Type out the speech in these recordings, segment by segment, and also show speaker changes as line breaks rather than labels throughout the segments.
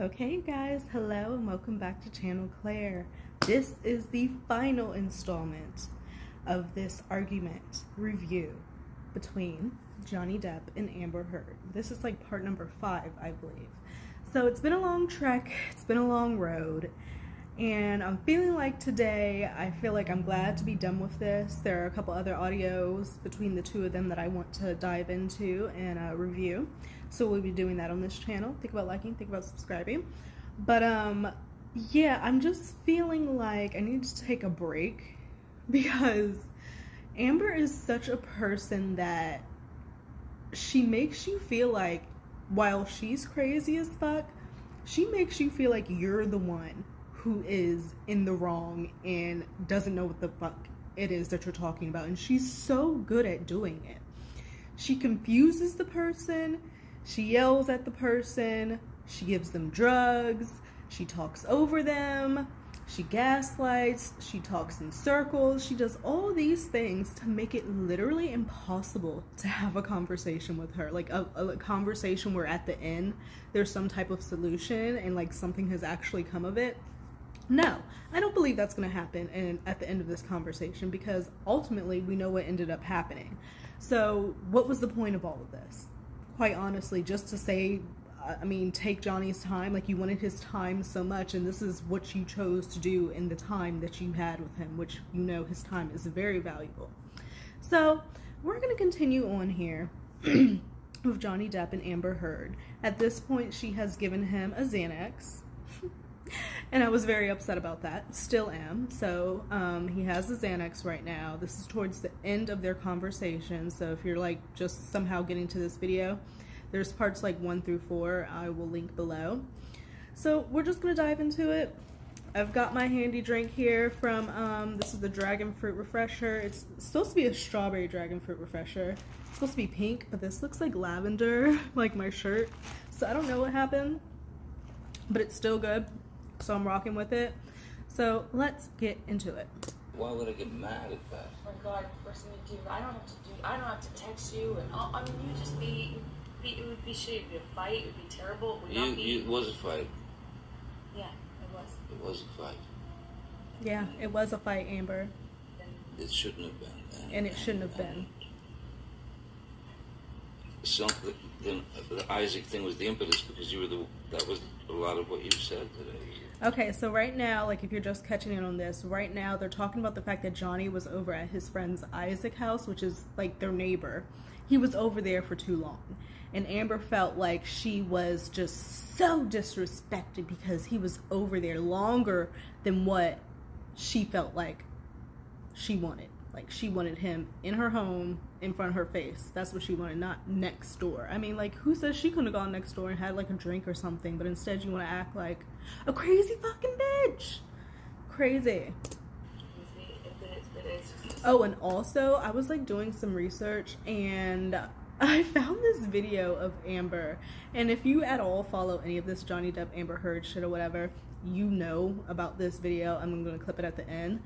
Okay, you guys, hello and welcome back to Channel Claire. This is the final installment of this argument review between Johnny Depp and Amber Heard. This is like part number 5, I believe. So it's been a long trek, it's been a long road, and I'm feeling like today, I feel like I'm glad to be done with this. There are a couple other audios between the two of them that I want to dive into and review. So we'll be doing that on this channel. Think about liking, think about subscribing. But yeah, I'm just feeling like I need to take a break because Amber is such a person that she makes you feel like while she's crazy as fuck, she makes you feel like you're the one who is in the wrong and doesn't know what the fuck it is that you're talking about. And she's so good at doing it. She confuses the person, she yells at the person, she gives them drugs, she talks over them, she gaslights, she talks in circles, she does all these things to make it literally impossible to have a conversation with her. Like a conversation where at the end there's some type of solution and like something has actually come of it. No, I don't believe that's going to happen at the end of this conversation, because ultimately we know what ended up happening. So what was the point of all of this? Quite honestly, just to say, I mean, take Johnny's time. Like, you wanted his time so much, and this is what you chose to do in the time that you had with him, which, you know, his time is very valuable. So we're going to continue on here with Johnny Depp and Amber Heard. At this point, she has given him a Xanax. And I was very upset about that. Still am. So he has the Xanax right now. This is towards the end of their conversation. So if you're like just somehow getting to this video, there's parts like 1 through 4 I will link below. So we're just going to dive into it. I've got my handy drink here from, this is the Dragon Fruit Refresher. It's supposed to be a strawberry Dragon Fruit Refresher. It's supposed to be pink, but this looks like lavender, like my shirt. So I don't know what happened, but it's still good. So I'm rocking with it. So let's get into it.
Why would I get mad at that?
Oh my God, first thing to do, I don't have to text you, and I mean, you just it would be shit, it would be a fight, it would be terrible, it would not be...
It was a fight.
Yeah, it was.
It was a fight.
Yeah, it was a fight, Amber.
It shouldn't have been.
And it shouldn't have been.
So, the Isaac thing was the impetus, because that was a lot of what you said today.
Okay, so right now, like if you're just catching in on this, right now they're talking about the fact that Johnny was over at his friend's Isaac house, which is like their neighbor. He was over there for too long. And Amber felt like she was just so disrespected because he was over there longer than what she felt like she wanted. Like, she wanted him in her home, in front of her face. That's what she wanted, not next door. I mean, like, who says she couldn't have gone next door and had, like, a drink or something, but instead you want to act like a crazy fucking bitch. Crazy. Oh, and also, I was, like, doing some research, and I found this video of Amber. And if you at all follow any of this Johnny Depp, Amber Heard shit or whatever, you know about this video. I'm going to clip it at the end.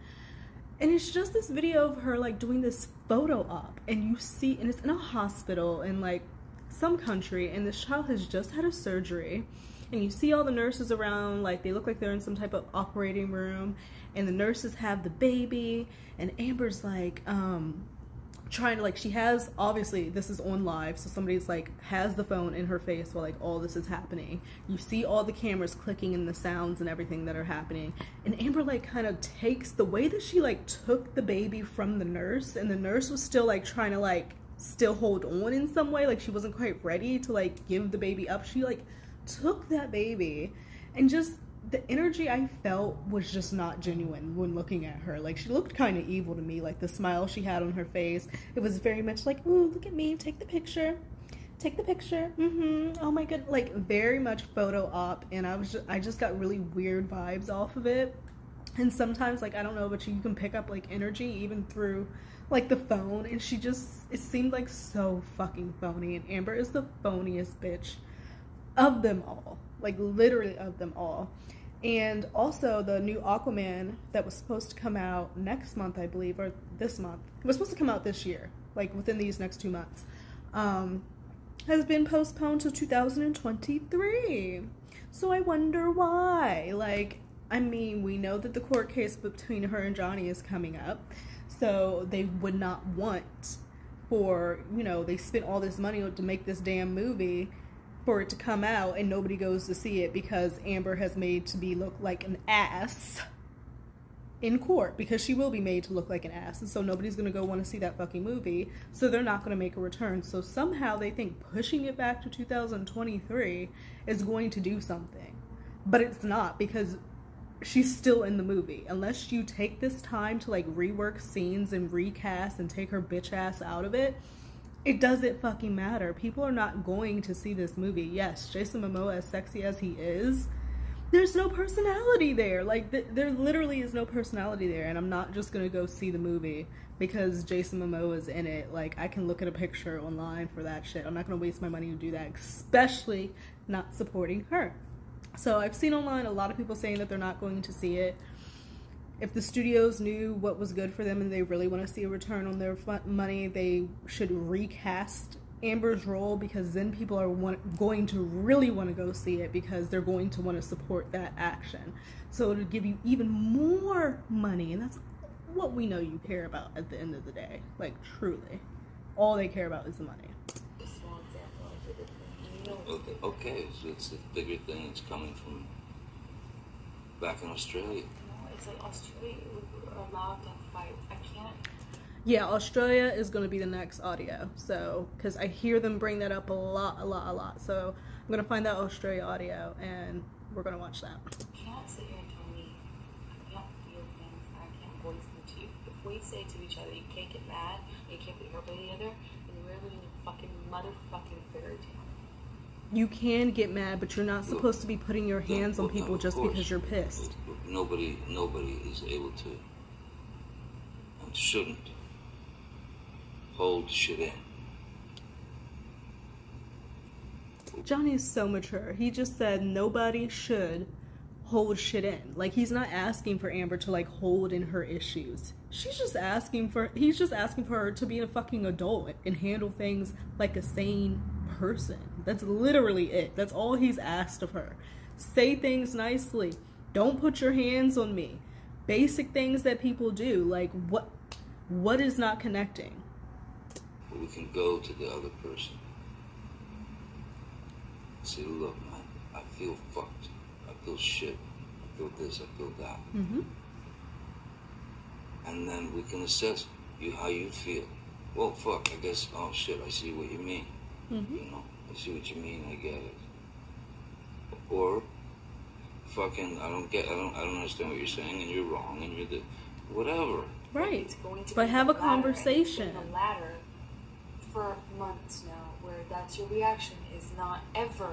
And it's just this video of her like doing this photo op, and you see, and it's in a hospital in like some country, and this child has just had a surgery, and you see all the nurses around, like they look like they're in some type of operating room, and the nurses have the baby, and Amber's like trying to, like, she has, obviously this is on live, so somebody's like has the phone in her face while like all this is happening. You see all the cameras clicking and the sounds and everything that are happening, and Amber like kind of takes the way that she like took the baby from the nurse, and the nurse was still like trying to like still hold on in some way, like she wasn't quite ready to like give the baby up. She like took that baby, and just the energy I felt was just not genuine when looking at her. Like, she looked kind of evil to me, like the smile she had on her face. It was very much like, ooh, look at me, take the picture. Take the picture. Oh my god. Like, very much photo op, and I just got really weird vibes off of it. And sometimes, like, I don't know, but you can pick up like energy even through like the phone, and she just, it seemed like so fucking phony. And Amber is the phoniest bitch of them all. Like, literally of them all. And also the new Aquaman that was supposed to come out next month, I believe, or this month. It was supposed to come out this year, like within these next 2 months. Has been postponed to 2023. So I wonder why. Like, I mean, we know that the court case between her and Johnny is coming up, so they would not want for, you know, they spent all this money to make this damn movie for it to come out and nobody goes to see it because Amber has made to be look like an ass in court, because she will be made to look like an ass, and so nobody's going to go want to see that fucking movie, so they're not going to make a return. So somehow they think pushing it back to 2023 is going to do something, but it's not, because she's still in the movie. Unless you take this time to like rework scenes and recast and take her bitch ass out of it, it doesn't fucking matter. People are not going to see this movie. Yes, Jason Momoa, as sexy as he is, there's no personality there. Like, there literally is no personality there. And I'm not just gonna go see the movie because Jason Momoa is in it. Like, I can look at a picture online for that shit. I'm not gonna waste my money to do that, especially not supporting her. So I've seen online a lot of people saying that they're not going to see it. If the studios knew what was good for them and they really want to see a return on their money, they should recast Amber's role, because then people are going to really want to go see it, because they're going to want to support that action. So it'll give you even more money, and that's what we know you care about at the end of the day. Like, truly. All they care about is the money.
A small example of the bigger thing.
Okay, so it's the bigger thing that's coming from back in Australia.
No, it's like Australia, we're allowed to fight. I can't.
Yeah, Australia is going to be the next audio. So, because I hear them bring that up a lot. So, I'm going to find that Australia audio and we're going to watch that.
You can't sit here and tell me I can't feel things and I can't voice them to you. If we say to each other, you can't get mad, and you can't be hurt by the other, then we're living in a fucking motherfucking fairy tale.
You can get mad, but you're not supposed to be putting your hands on people just because you're pissed.
Nobody is able to and shouldn't hold shit in.
Johnny is so mature. He just said nobody should hold shit in. Like, he's not asking for Amber to like hold in her issues. He's just asking for her to be a fucking adult and handle things like a sane person. That's literally it. That's all he's asked of her. Say things nicely. Don't put your hands on me. Basic things that people do. Like, what is not connecting?
We can go to the other person and say, look, man, I feel fucked. I feel shit. I feel this, I feel that.
Mm-hmm.
And then we can assess how you feel. Well, fuck, I guess, oh shit, I see what you mean.
Mm-hmm.
You know, I see what you mean, I get it. Or, fucking, I don't understand what you're saying, and you're wrong, and you're the, whatever.
Right.
It's going to
But
be
have a
ladder,
conversation.
and it's been a ladder for months now, where that's your reaction, is not ever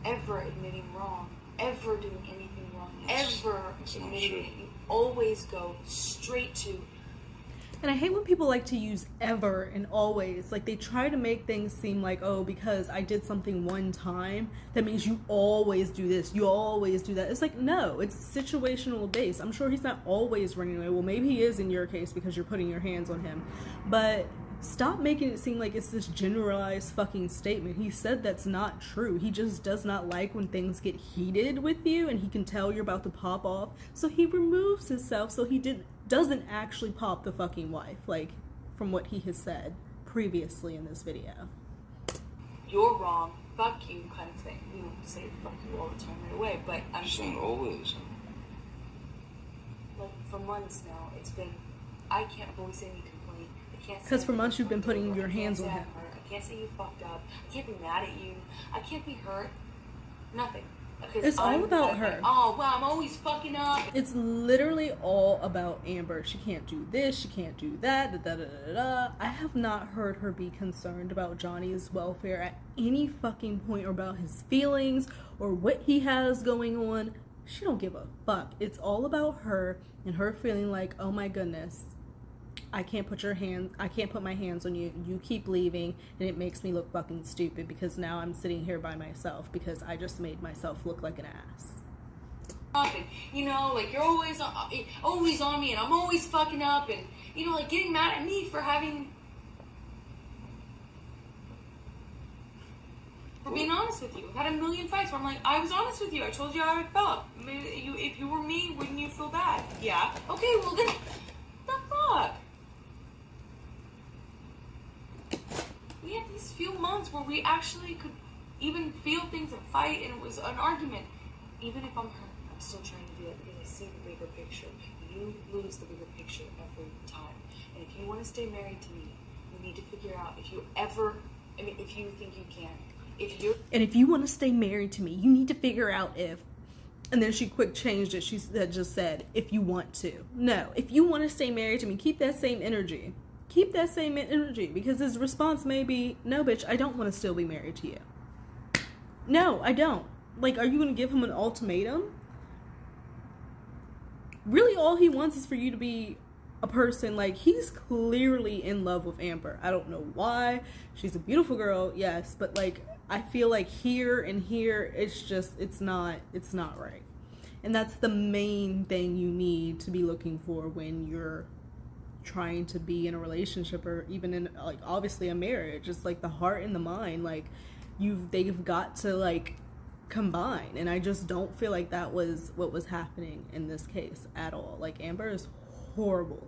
admitting wrong, ever doing anything wrong, ever admitting it. You always go straight to.
And I hate when people like to use ever and always. Like, they try to make things seem like, oh, because I did something one time, that means you always do this, you always do that. It's like, no, it's situational based. I'm sure he's not always running away. Well, maybe he is in your case because you're putting your hands on him. But stop making it seem like it's this generalized fucking statement. He said that's not true. He just does not like when things get heated with you and he can tell you're about to pop off. So he removes himself so he doesn't actually pop the fucking wife, like, from what he has said previously in this video.
You're wrong, fuck you, kind of thing. You don't say fuck you all the time right away, but I'm
saying always.
Like, for months now, it's been, I can't voice any complaint. I can't say,
because for months you've been putting your hands on him.
I can't say you fucked up. I can't be mad at you. I can't be hurt. Nothing.
It's all about her.
Oh, well, I'm always fucking up.
It's literally all about Amber. She can't do this, she can't do that, I have not heard her be concerned about Johnny's welfare at any fucking point, or about his feelings, or what he has going on. She don't give a fuck. It's all about her, and her feeling like, oh my goodness, I can't put my hands on you. You keep leaving, and it makes me look fucking stupid because now I'm sitting here by myself because I just made myself look like an ass.
You know, like, you're always on me, and I'm always fucking up, and, you know, like, getting mad at me for having For being honest with you. I've had a million fights where I'm like, I was honest with you. I told you how I felt. If you were me, wouldn't you feel bad? Yeah. Okay, well then, what the fuck? We had these few months where we actually could even feel things and fight, and it was an argument. Even if I'm hurt, I'm still trying to do it because I see the bigger picture. You lose the bigger picture every time. And if you want to stay married to me, you need to figure out if you think you can.
And if you want to stay married to me, you need to figure out if, and then she quick changed it. She just said, if you want to. No, if you want to stay married to me, keep that same energy. Keep that same energy, because his response may be, no, bitch, I don't want to still be married to you. No, I don't. Like, are you going to give him an ultimatum? Really, all he wants is for you to be a person. Like, he's clearly in love with Amber. I don't know why. She's a beautiful girl, yes, but like, I feel like here and here, it's not right. And that's the main thing you need to be looking for when you're trying to be in a relationship, or even in, like, obviously a marriage. It's like the heart and the mind, like, they've got to, like, combine. And I just don't feel like that was what was happening in this case at all. Like, Amber is horrible.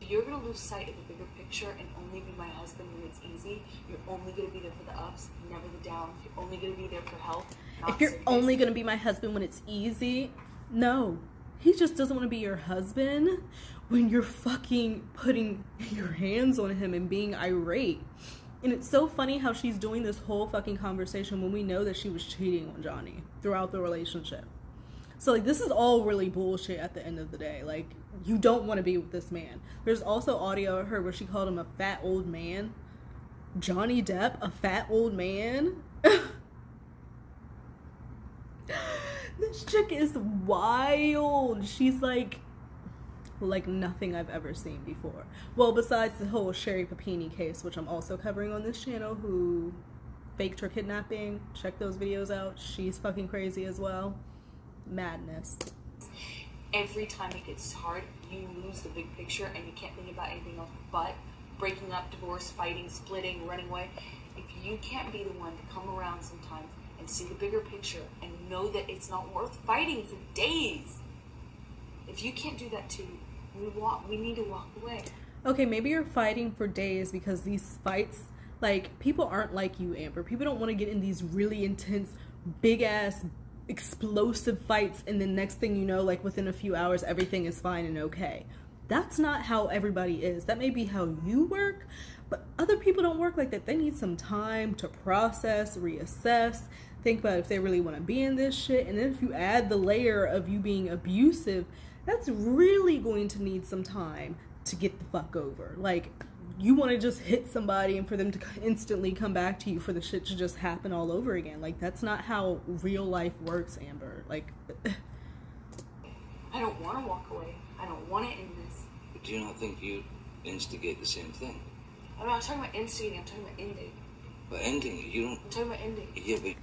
You're going to lose sight of the bigger picture and only be my husband when it's easy. You're only going to be there for the ups, never the downs. You're only going to be there for help.
If you're only going to be my husband when it's easy, no. He just doesn't want to be your husband when you're fucking putting your hands on him and being irate. And it's so funny how she's doing this whole fucking conversation when we know that she was cheating on Johnny throughout the relationship. So, like, this is all really bullshit at the end of the day. Like, you don't want to be with this man. There's also audio of her where she called him a fat old man. Johnny Depp, a fat old man? This chick is wild. She's like nothing I've ever seen before. Well, besides the whole Sherry Papini case, which I'm also covering on this channel, who faked her kidnapping. Check those videos out. She's fucking crazy as well. Madness.
Every time it gets hard, you lose the big picture and you can't think about anything else but breaking up, divorce, fighting, splitting, running away. If you can't be the one to come around sometimes and see the bigger picture and know that it's not worth fighting for days, if you can't do that too, we need to walk away.
Okay, maybe you're fighting for days because these fights, like, people aren't like you, Amber. People don't want to get in these really intense, big-ass, explosive fights, and then next thing you know, like, within a few hours, everything is fine and okay. That's not how everybody is. That may be how you work, but other people don't work like that. They need some time to process, reassess, think about if they really want to be in this shit. And then if you add the layer of you being abusive, that's really going to need some time to get the fuck over. Like, you want to just hit somebody and for them to instantly come back to you for the shit to just happen all over again. Like, that's not how real life works, Amber. Like,
I don't want to walk away. I don't want to end this.
But do you not think you instigate the same thing?
I'm not talking about instigating, I'm talking about ending.
But ending, you don't...
I'm talking about ending.
Yeah,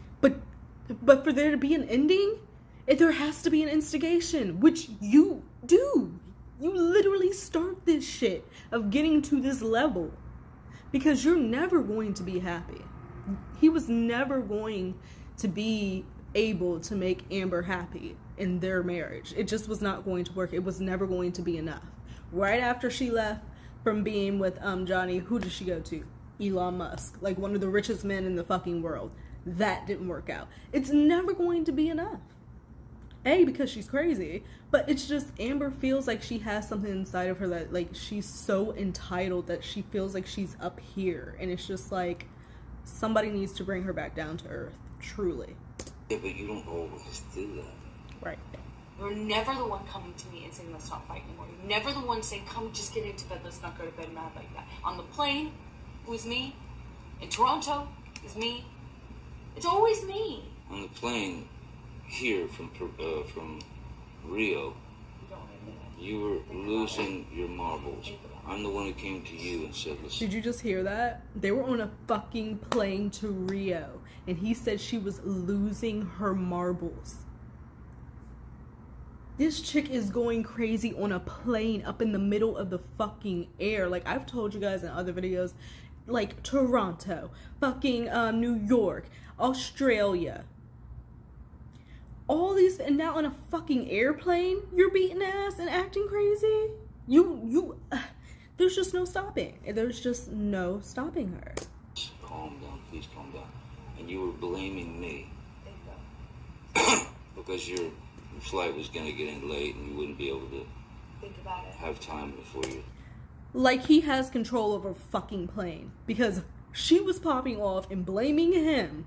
but for there to be an ending, there has to be an instigation, which you do. You literally start this shit of getting to this level because you're never going to be happy. He was never going to be able to make Amber happy in their marriage. It just was not going to work. It was never going to be enough. Right after she left from being with Johnny, who did she go to? Elon Musk, like one of the richest men in the fucking world. That didn't work out. It's never going to be enough. Because she's crazy, but it's just Amber feels like she has something inside of her that, like, she's so entitled that she feels like she's up here, and it's just like somebody needs to bring her back down to earth, truly.
Yeah, but you don't always do that.
Right.
You're never the one coming to me and saying, let's not fight anymore. You're never the one saying, come, just get into bed, let's not go to bed mad like that. On the plane, it was me. In Toronto, it was me. It's always me.
On the plane here from Rio, you were losing your marbles. I'm the one who came to you and said, listen.
Did you just hear that? They were on a fucking plane to Rio, and he said she was losing her marbles. This chick is going crazy on a plane up in the middle of the fucking air. Like, I've told you guys in other videos, like Toronto, fucking New York, Australia. All these, and now on a fucking airplane, you're beating ass and acting crazy. There's just no stopping. There's just no stopping her.
Calm down, please calm down. And you were blaming me
Bingo.
because your flight was gonna get in late and you wouldn't be able to
Think about it.
have time before you.
Like he has control over a fucking plane, because she was popping off and blaming him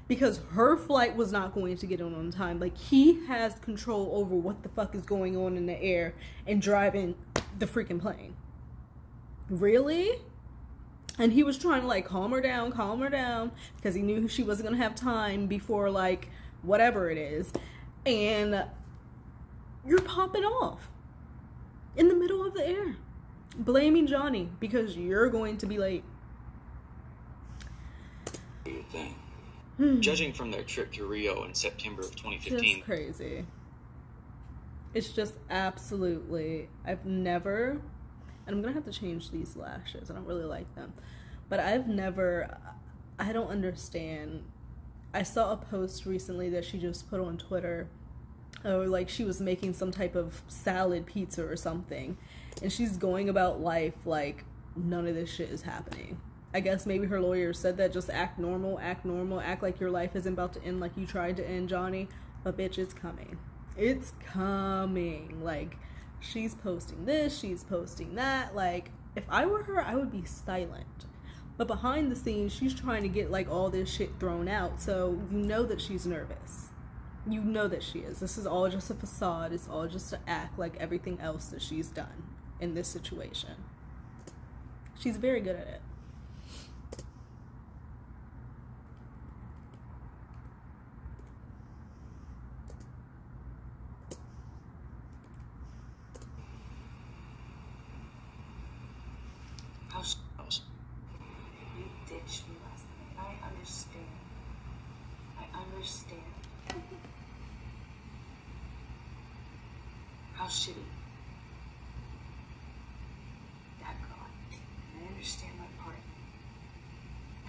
because her flight was not going to get on time. Like he has control over what the fuck is going on in the air and driving the freaking plane. Really? And he was trying to like calm her down because he knew she wasn't gonna have time before like whatever it is, and you're popping off in the middle of the air, blaming Johnny because you're going to be late.
Your thing.
Judging from their trip to Rio in September of 2015.
Just crazy. It's just absolutely, I've never, and I'm gonna have to change these lashes, I don't really like them, but I don't understand. I saw a post recently that she just put on Twitter, or like she was making some type of salad pizza or something, and she's going about life like none of this shit is happening. I guess maybe her lawyer said that, just act normal, act like your life isn't about to end like you tried to end, Johnny. But bitch, it's coming. It's coming. Like, she's posting this, she's posting that. Like, if I were her, I would be silent. But behind the scenes, she's trying to get like all this shit thrown out. So you know that she's nervous. You know that she is. This is all just a facade. It's all just to act like everything else that she's done in this situation. She's very good at it.
You ditched me last night. I understand. How shitty. That girl. I understand my part.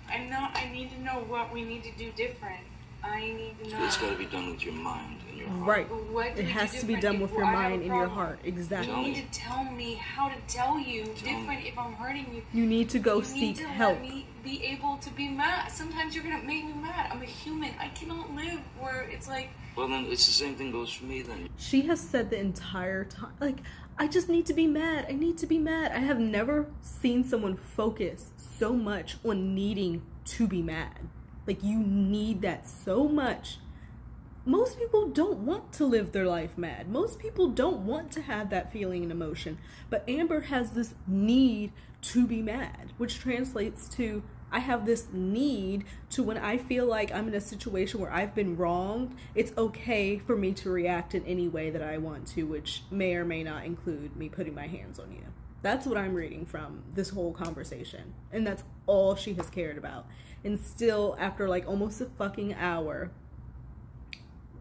I need to know what we need to do different. I need to know.
It's got to be done with your mind and your heart.
Right.
What do
It
we
has
do
to be
different
done with
if
your
I have a
mind and your
problem?
heart. Exactly.
You need to tell me how to tell you different
me.
if I'm hurting you.
You need to go
You
seek
need to
help.
let me be able to be mad. Sometimes you're gonna make me mad. I'm a human. I cannot live where it's like.
Well, then it's the same thing goes for me then.
She has said the entire time, like, I just need to be mad. I need to be mad. I have never seen someone focus so much on needing to be mad. Like, you need that so much. Most people don't want to live their life mad. Most people don't want to have that feeling and emotion. But Amber has this need to be mad, which translates to, I have this need to, when I feel like I'm in a situation where I've been wronged, it's okay for me to react in any way that I want to, which may or may not include me putting my hands on you. That's what I'm reading from this whole conversation. And that's all she has cared about. And still, after like almost a fucking hour,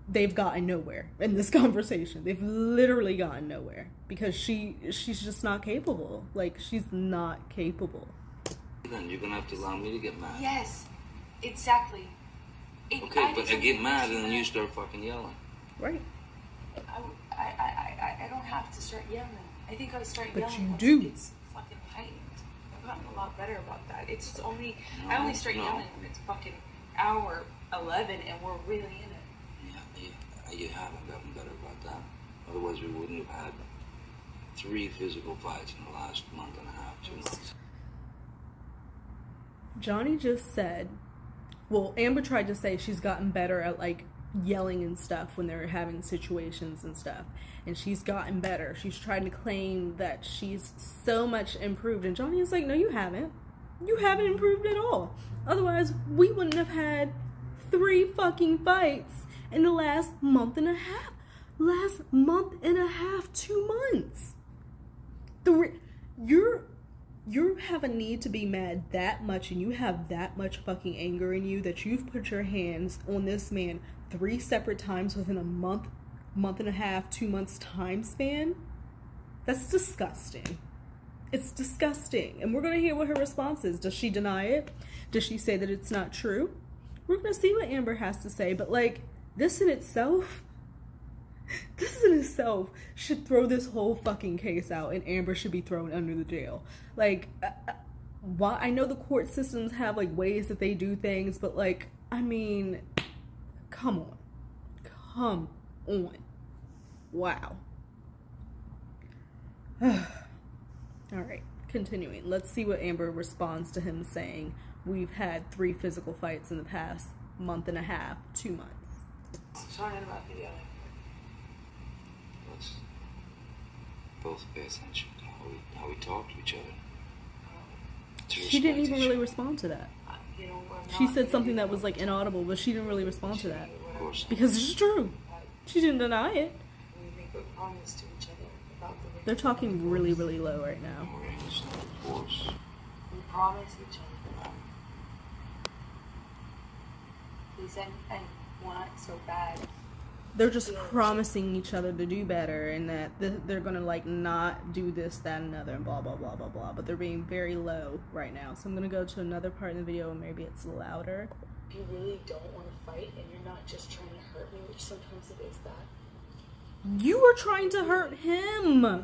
they've gotten nowhere in this conversation. They've literally gotten nowhere because she's just not capable. Like, she's not capable.
Then you're gonna have to allow me to get mad.
Yes, exactly.
Okay, but I get mad and then you start fucking yelling.
Right.
I don't have to start yelling. I think I start
But
yelling
you
once
do.
it's fucking heightened. I've gotten a lot better about that. It's just only I only start yelling when it's fucking hour 11 and we're really in it.
Yeah, you haven't gotten better about that. Otherwise, we wouldn't have had 3 physical fights in the last month and a half, 2 months.
Johnny just said, well, Amber tried to say she's gotten better at like yelling and stuff when they're having situations and stuff, and she's gotten better. She's trying to claim that she's so much improved, and Johnny is like, no, you haven't improved at all. Otherwise we wouldn't have had 3 fucking fights in the last month and a half. 2 months. You have a need to be mad that much, and you have that much fucking anger in you that you've put your hands on this man 3 separate times within a month and a half, 2 months time span. That's disgusting. It's disgusting. And we're going to hear what her response is. Does she deny it? Does she say that it's not true? We're going to see what Amber has to say. But, like, this in itself should throw this whole fucking case out, and Amber should be thrown under the jail. Like, why? I know the court systems have, like, ways that they do things, but, like, I mean, come on. Come on. Wow. Alright, continuing. Let's see what Amber responds to him saying, we've had 3 physical fights in the past month and a half, 2 months.
Sorry about the other.
Let's both pay attention to how we talk to each other.
She didn't even really respond to that.
You know,
She said something that was, like, inaudible, but she didn't really respond to that.
Of course.
Because it's true. She didn't deny it.
We make a promise to each other about the
They're talking really, really low right now.
We're in this force.
We promise each other. Please and want it so bad.
They're just promising each other to do better, and that they're gonna, like, not do this, that, and another, and blah, blah, blah, blah, blah. But they're being very low right now. So I'm gonna go to another part in the video, and maybe it's louder.
If you really don't want to fight, and you're not just trying to hurt me, which sometimes it is that.
You were trying to hurt him!
If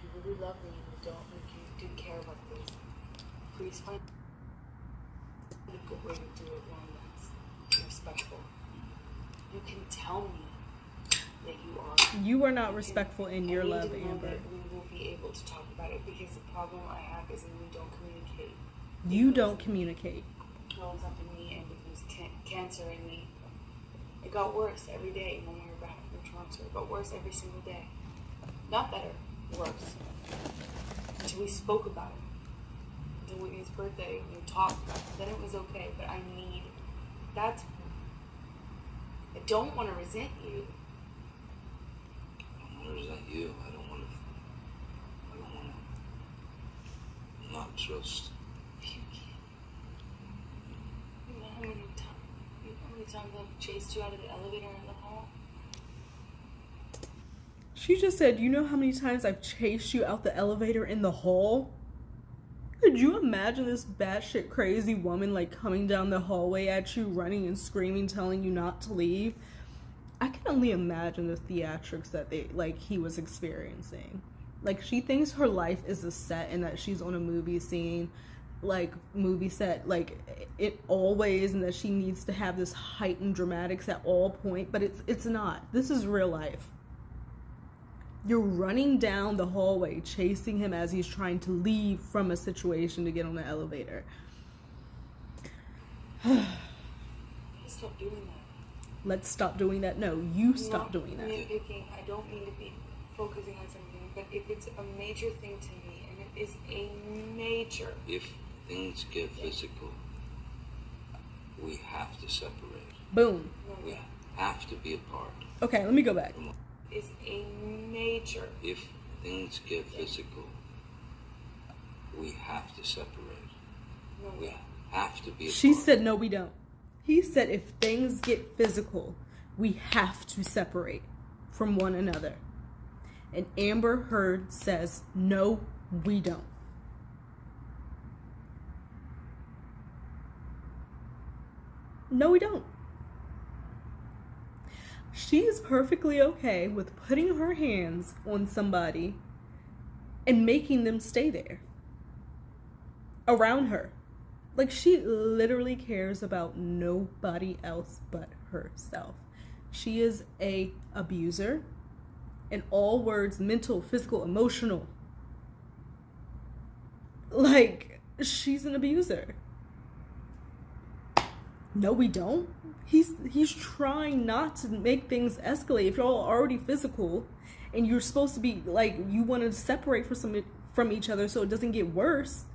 you really love me and you don't, like you do care about this, please find a good way to do it one that's respectful. You can tell me that you are.
You are not respectful in your
I need
love,
to know
Amber.
that we will be able to talk about it, because the problem I have is when we don't communicate.
You don't communicate.
Well, it's up to me, and it was cancer in me. It got worse every day when we were back from Toronto. It got worse every single day. Not better, worse. Until we spoke about it. Until Whitney's birthday, we talked about it. Then it was okay, but I need. That's. I don't want to resent you.
I don't want to resent you. I don't want to not trust.
You know how many times I've chased you out of the elevator in the hall?
She just said, you know how many times I've chased you out the elevator in the hall? Could you imagine this batshit crazy woman, like, coming down the hallway at you, running and screaming, telling you not to leave? I can only imagine the theatrics that he was experiencing. Like, she thinks her life is a set and that she's on a movie scene, like, movie set, like, it always, and that she needs to have this heightened dramatics at all point, but it's not. This is real life. You're running down the hallway, chasing him as he's trying to leave from a situation to get on the elevator.
Stop doing that.
Let's stop doing that. No, you stop doing that.
Nitpicking. I don't mean to be focusing on something, but if it's a major thing to me, and it is a major.
If things get physical, we have to separate.
Boom.
We have to be apart.
Okay, let me go back.
Is a major.
If things get physical, we have to separate.
No.
We have to be apart.
She said, no, we don't. He said, if things get physical, we have to separate from one another. And Amber Heard says, no, we don't. No, we don't. She is perfectly okay with putting her hands on somebody and making them stay there around her. Like, she literally cares about nobody else but herself. She is a abuser in all words, mental, physical, emotional. Like, she's an abuser. No, we don't. He's trying not to make things escalate. If y'all are already physical and you're supposed to be, like, you want to separate from each other so it doesn't get worse,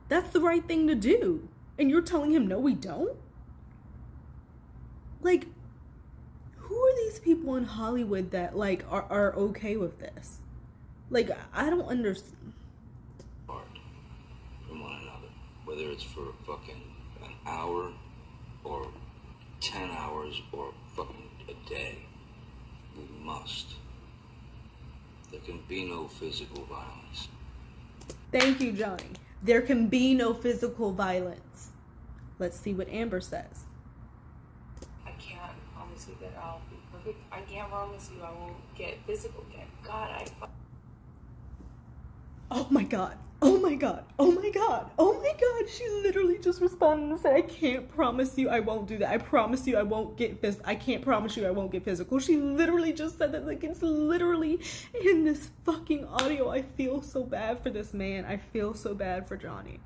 that's the right thing to do. And you're telling him, no, we don't? Like, who are these people in Hollywood that, like, are okay with this? Like, I don't understand.
Apart from one another. Whether it's for fucking an hour or 10 hours or fucking a day. We must. There can be no physical violence.
Thank you, Johnny. There can be no physical violence. Let's see what Amber says.
I can't promise you that I'll be perfect. I can't promise you I won't get physical again. God,
Oh my God. Oh my God. Oh my God. Oh my God. She literally just responded and said, I can't promise you I won't do that. I promise you I won't get I can't promise you I won't get physical. She literally just said that. Like, it's literally in this fucking audio. I feel so bad for this man. I feel so bad for Johnny.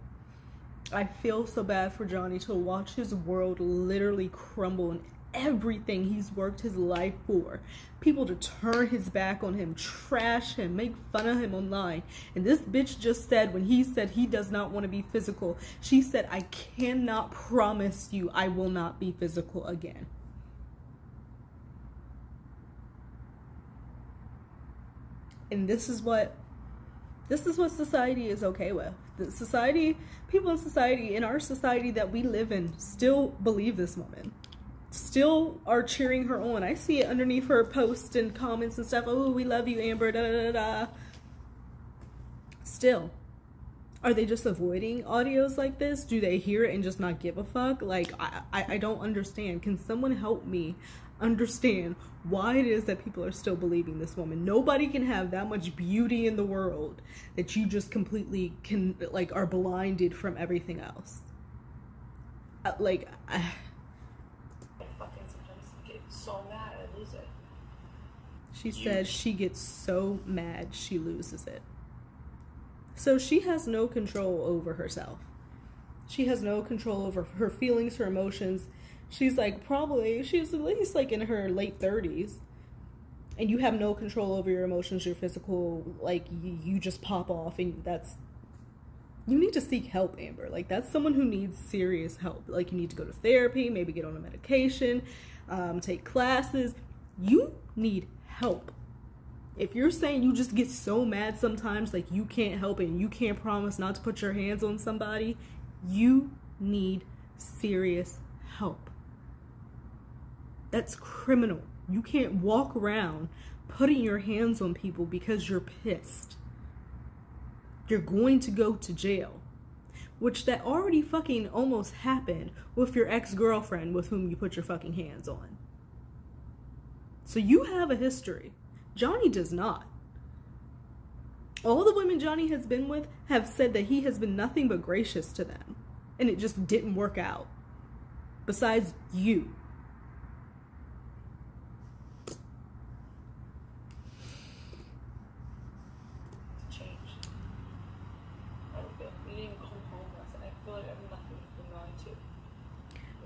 I feel so bad for Johnny to watch his world literally crumble and everything he's worked his life for. People to turn his back on him, trash him, make fun of him online. And this bitch just said, when he said he does not want to be physical, she said, I cannot promise you I will not be physical again. And this is what society is okay with. The society, people in society, in our society that we live in, still believe this woman. Still are cheering her on. I see it underneath her posts and comments and stuff. Oh, we love you, Amber, da da da da. Still. Are they just avoiding audios like this? Do they hear it and just not give a fuck? Like, I don't understand. Can someone help me understand why it is that people are still believing this woman? Nobody can have that much beauty in the world that you just completely are blinded from everything else.
So mad I lose it.
She said she gets so mad she loses it. So she has no control over herself. She has no control over her feelings, her emotions. She's at least like in her late 30s. And you have no control over your emotions, your physical, like you just pop off, and you need to seek help, Amber. Like, that's someone who needs serious help. Like, you need to go to therapy, maybe get on a medication, take classes. You need help. If you're saying you just get so mad sometimes, like you can't help it and you can't promise not to put your hands on somebody, you need serious help. That's criminal. You can't walk around putting your hands on people because you're pissed. You're going to go to jail. Which that already fucking almost happened with your ex-girlfriend with whom you put your fucking hands on. So you have a history. Johnny does not. All the women Johnny has been with have said that he has been nothing but gracious to them. And it just didn't work out. Besides you.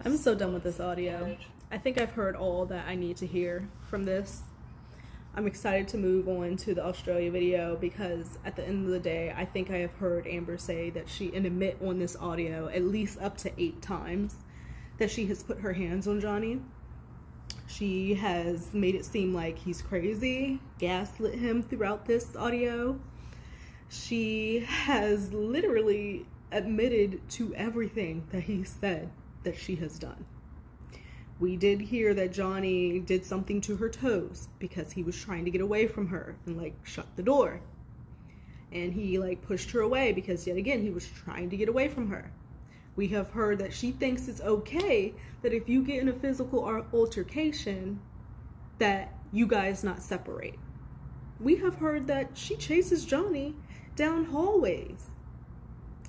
I'm so done with this audio. I think I've heard all that I need to hear from this. I'm excited to move on to the Australia video because at the end of the day, I think I have heard Amber say that and admit on this audio at least up to 8 times that she has put her hands on Johnny. She has made it seem like he's crazy, gaslit him throughout this audio. She has literally admitted to everything that he said that she has done. We did hear that Johnny did something to her toes because he was trying to get away from her and shut the door. And he pushed her away because yet again he was trying to get away from her. We have heard that she thinks it's okay that if you get in a physical altercation that you guys not separate. We have heard that she chases Johnny down hallways,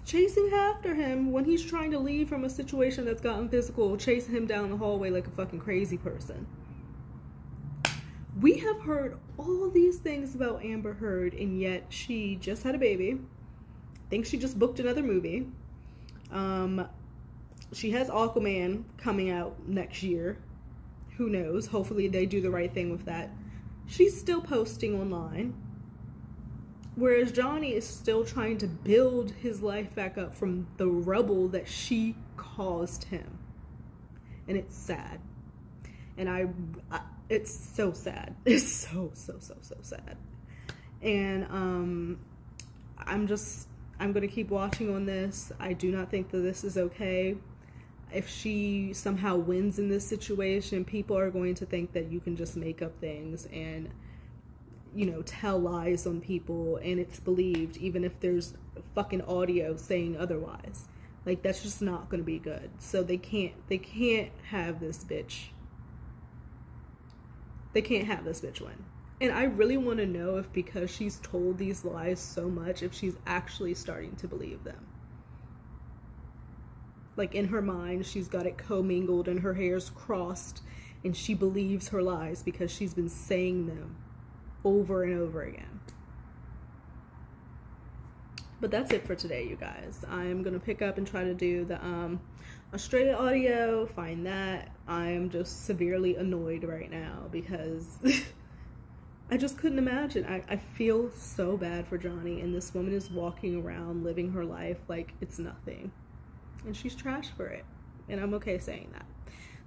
chasing after him when he's trying to leave from a situation that's gotten physical, chasing him down the hallway like a fucking crazy person. We have heard all these things about Amber Heard, and yet she just had a baby. I think she just booked another movie. She has Aquaman coming out next year. Who knows? Hopefully they do the right thing with that. She's still posting online. Whereas Johnny is still trying to build his life back up from the rubble that she caused him. And it's sad. And it's so sad. It's so sad. And I'm going to keep watching on this. I do not think that this is okay. If she somehow wins in this situation, people are going to think that you can just make up things and you know, tell lies on people and it's believed even if there's fucking audio saying otherwise. Like, that's just not going to be good. So they can't have this bitch. They can't have this bitch win. And I really want to know if, because she's told these lies so much, if she's actually starting to believe them. Like, in her mind, she's got it commingled and her hair's crossed, and she believes her lies because she's been saying them over and over again. But that's it for today, you guys. I'm gonna pick up and try to do the Australia audio, find that. I'm just severely annoyed right now because I just couldn't imagine. I feel so bad for Johnny, and this woman is walking around living her life like it's nothing. And she's trash for it. And I'm okay saying that.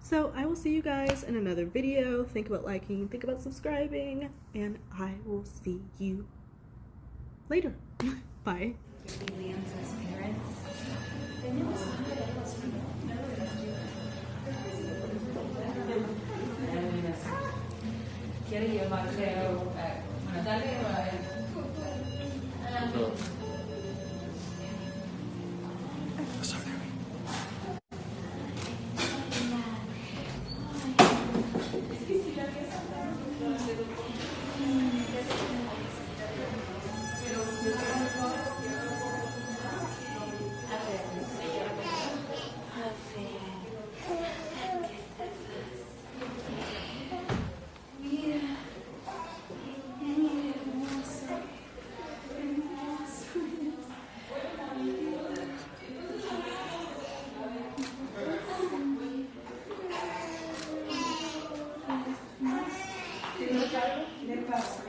So I will see you guys in another video. Think about liking, think about subscribing, and I will see you later. Bye.
¿Quiere llevarse buenas tardes? ¿Qué pasa?